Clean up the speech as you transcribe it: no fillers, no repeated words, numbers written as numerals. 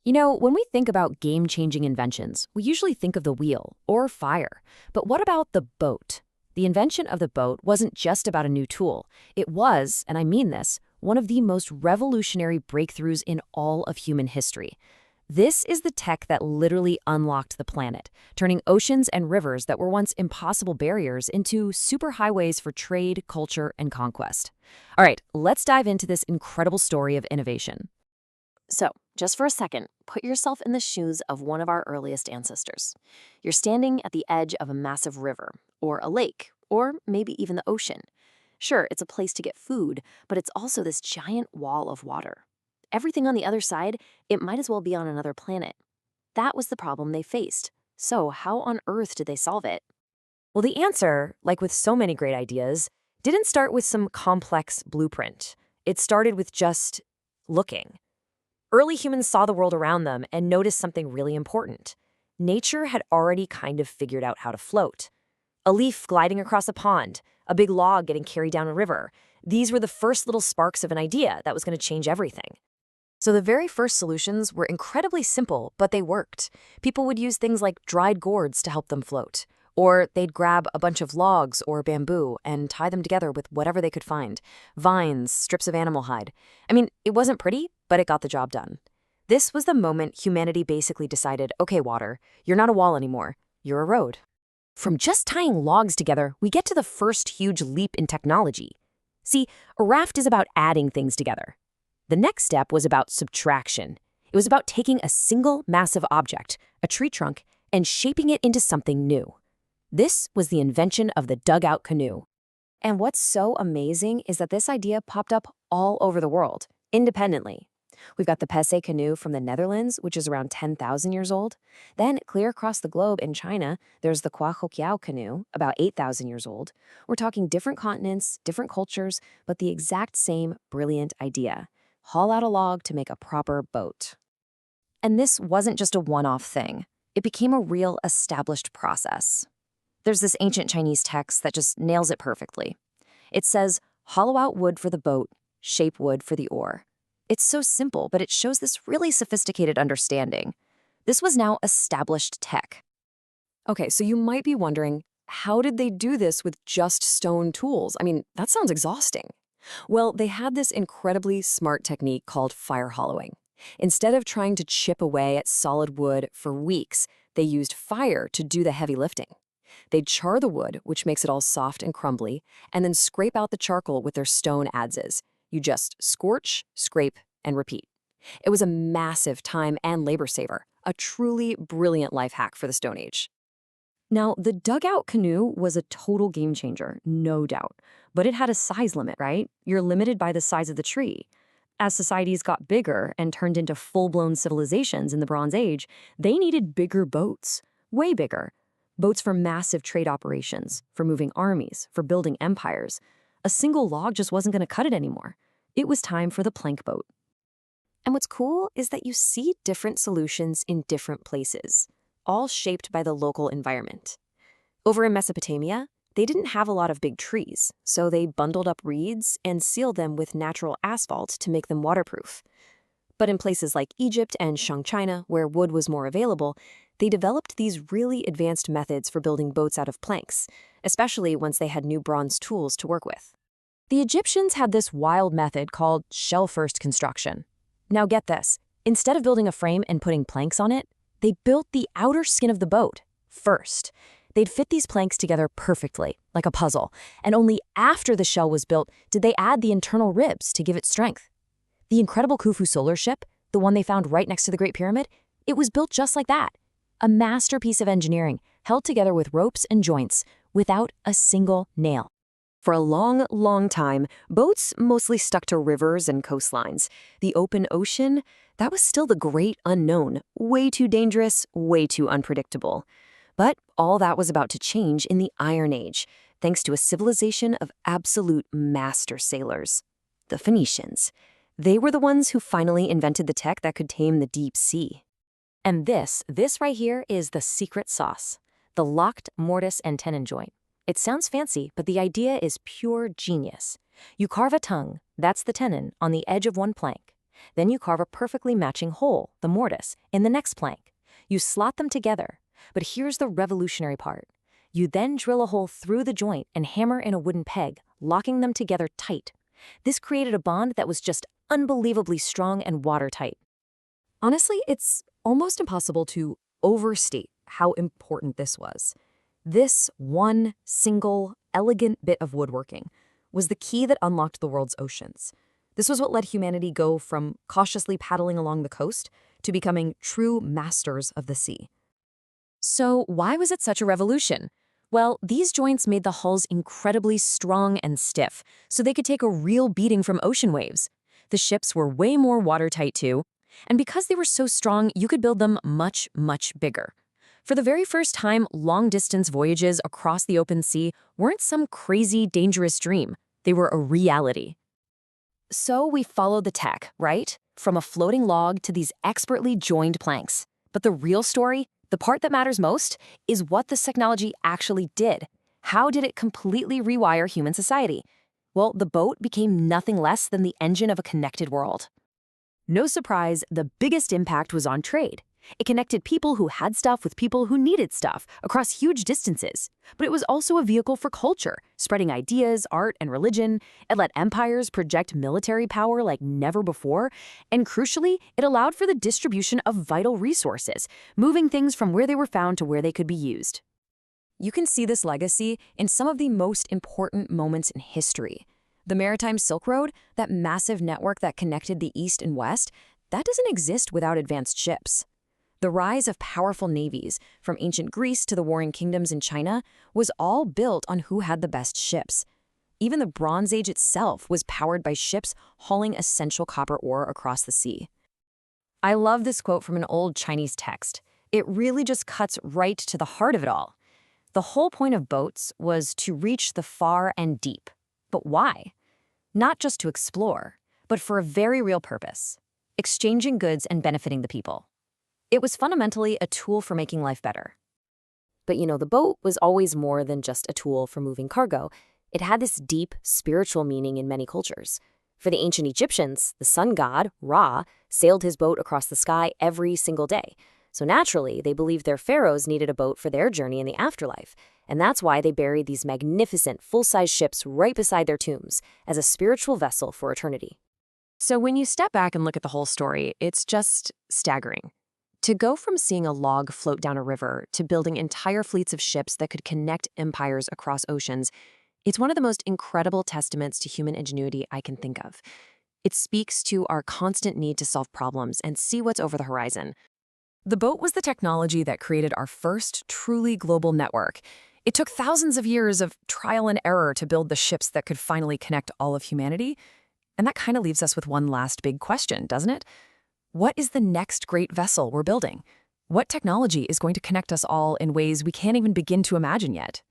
You know, when we think about game-changing inventions, we usually think of the wheel or fire. But what about the boat? The invention of the boat wasn't just about a new tool. It was, and I mean this, one of the most revolutionary breakthroughs in all of human history. This is the tech that literally unlocked the planet, turning oceans and rivers that were once impossible barriers into superhighways for trade, culture, and conquest. All right, let's dive into this incredible story of innovation. So, just for a second, put yourself in the shoes of one of our earliest ancestors. You're standing at the edge of a massive river, or a lake, or maybe even the ocean. Sure, it's a place to get food, but it's also this giant wall of water. Everything on the other side, it might as well be on another planet. That was the problem they faced. So, how on earth did they solve it? Well, the answer, like with so many great ideas, didn't start with some complex blueprint. It started with just looking. Early humans saw the world around them and noticed something really important. Nature had already kind of figured out how to float. A leaf gliding across a pond, a big log getting carried down a river. These were the first little sparks of an idea that was going to change everything. So the very first solutions were incredibly simple, but they worked. People would use things like dried gourds to help them float. Or they'd grab a bunch of logs or bamboo and tie them together with whatever they could find. Vines, strips of animal hide. I mean, it wasn't pretty, but it got the job done. This was the moment humanity basically decided, okay, water, you're not a wall anymore, you're a road. From just tying logs together, we get to the first huge leap in technology. See, a raft is about adding things together. The next step was about subtraction. It was about taking a single massive object, a tree trunk, and shaping it into something new. This was the invention of the dugout canoe. And what's so amazing is that this idea popped up all over the world, independently. We've got the Pesse canoe from the Netherlands, which is around 10,000 years old. Then, clear across the globe in China, there's the Kwahokiao canoe, about 8,000 years old. We're talking different continents, different cultures, but the exact same brilliant idea. Haul out a log to make a proper boat. And this wasn't just a one-off thing. It became a real established process. There's this ancient Chinese text that just nails it perfectly. It says, hollow out wood for the boat, shape wood for the oar. It's so simple, but it shows this really sophisticated understanding. This was now established tech. Okay, so you might be wondering, how did they do this with just stone tools? I mean, that sounds exhausting. Well, they had this incredibly smart technique called fire hollowing. Instead of trying to chip away at solid wood for weeks, they used fire to do the heavy lifting. They'd char the wood, which makes it all soft and crumbly, and then scrape out the charcoal with their stone adzes. You just scorch, scrape, and repeat. It was a massive time and labor saver, a truly brilliant life hack for the Stone Age. Now, the dugout canoe was a total game changer, no doubt. But it had a size limit, right? You're limited by the size of the tree. As societies got bigger and turned into full-blown civilizations in the Bronze Age, they needed bigger boats, way bigger. Boats for massive trade operations, for moving armies, for building empires. A single log just wasn't going to cut it anymore. It was time for the plank boat. And what's cool is that you see different solutions in different places, all shaped by the local environment. Over in Mesopotamia, they didn't have a lot of big trees, so they bundled up reeds and sealed them with natural asphalt to make them waterproof. But in places like Egypt and Shang China, where wood was more available, they developed these really advanced methods for building boats out of planks, especially once they had new bronze tools to work with. The Egyptians had this wild method called shell-first construction. Now get this, instead of building a frame and putting planks on it, they built the outer skin of the boat first. They'd fit these planks together perfectly, like a puzzle, and only after the shell was built did they add the internal ribs to give it strength. The incredible Khufu solar ship, the one they found right next to the Great Pyramid, it was built just like that. A masterpiece of engineering, held together with ropes and joints, without a single nail. For a long, long time, boats mostly stuck to rivers and coastlines. The open ocean, that was still the great unknown, way too dangerous, way too unpredictable. But all that was about to change in the Iron Age, thanks to a civilization of absolute master sailors, the Phoenicians. They were the ones who finally invented the tech that could tame the deep sea. And this right here is the secret sauce, the locked mortise-and-tenon joint. It sounds fancy, but the idea is pure genius. You carve a tongue, that's the tenon, on the edge of one plank. Then you carve a perfectly matching hole, the mortise, in the next plank. You slot them together. But here's the revolutionary part. You then drill a hole through the joint and hammer in a wooden peg, locking them together tight. This created a bond that was just unbelievably strong and watertight. Honestly, it's almost impossible to overstate how important this was. This one single, elegant bit of woodworking was the key that unlocked the world's oceans. This was what let humanity go from cautiously paddling along the coast to becoming true masters of the sea. So why was it such a revolution? Well, these joints made the hulls incredibly strong and stiff, so they could take a real beating from ocean waves. The ships were way more watertight too, and because they were so strong, you could build them much, much bigger. For the very first time, long-distance voyages across the open sea weren't some crazy, dangerous dream. They were a reality. So we followed the tech, right? From a floating log to these expertly joined planks. But the real story, the part that matters most, is what this technology actually did. How did it completely rewire human society? Well, the boat became nothing less than the engine of a connected world. No surprise, the biggest impact was on trade. It connected people who had stuff with people who needed stuff across huge distances. But it was also a vehicle for culture, spreading ideas, art, and religion. It let empires project military power like never before. And crucially, it allowed for the distribution of vital resources, moving things from where they were found to where they could be used. You can see this legacy in some of the most important moments in history. The Maritime Silk Road, that massive network that connected the East and West, that doesn't exist without advanced ships. The rise of powerful navies, from ancient Greece to the warring kingdoms in China, was all built on who had the best ships. Even the Bronze Age itself was powered by ships hauling essential copper ore across the sea. I love this quote from an old Chinese text. It really just cuts right to the heart of it all. The whole point of boats was to reach the far and deep. But why? Not just to explore, but for a very real purpose: exchanging goods and benefiting the people. It was fundamentally a tool for making life better. But the boat was always more than just a tool for moving cargo. It had this deep spiritual meaning in many cultures. For the ancient Egyptians, the sun god, Ra, sailed his boat across the sky every single day. So naturally, they believed their pharaohs needed a boat for their journey in the afterlife. And that's why they buried these magnificent, full-size ships right beside their tombs as a spiritual vessel for eternity. So when you step back and look at the whole story, it's just staggering. To go from seeing a log float down a river to building entire fleets of ships that could connect empires across oceans, it's one of the most incredible testaments to human ingenuity I can think of. It speaks to our constant need to solve problems and see what's over the horizon. The boat was the technology that created our first truly global network. It took thousands of years of trial and error to build the ships that could finally connect all of humanity. And that kind of leaves us with one last big question, doesn't it? What is the next great vessel we're building? What technology is going to connect us all in ways we can't even begin to imagine yet?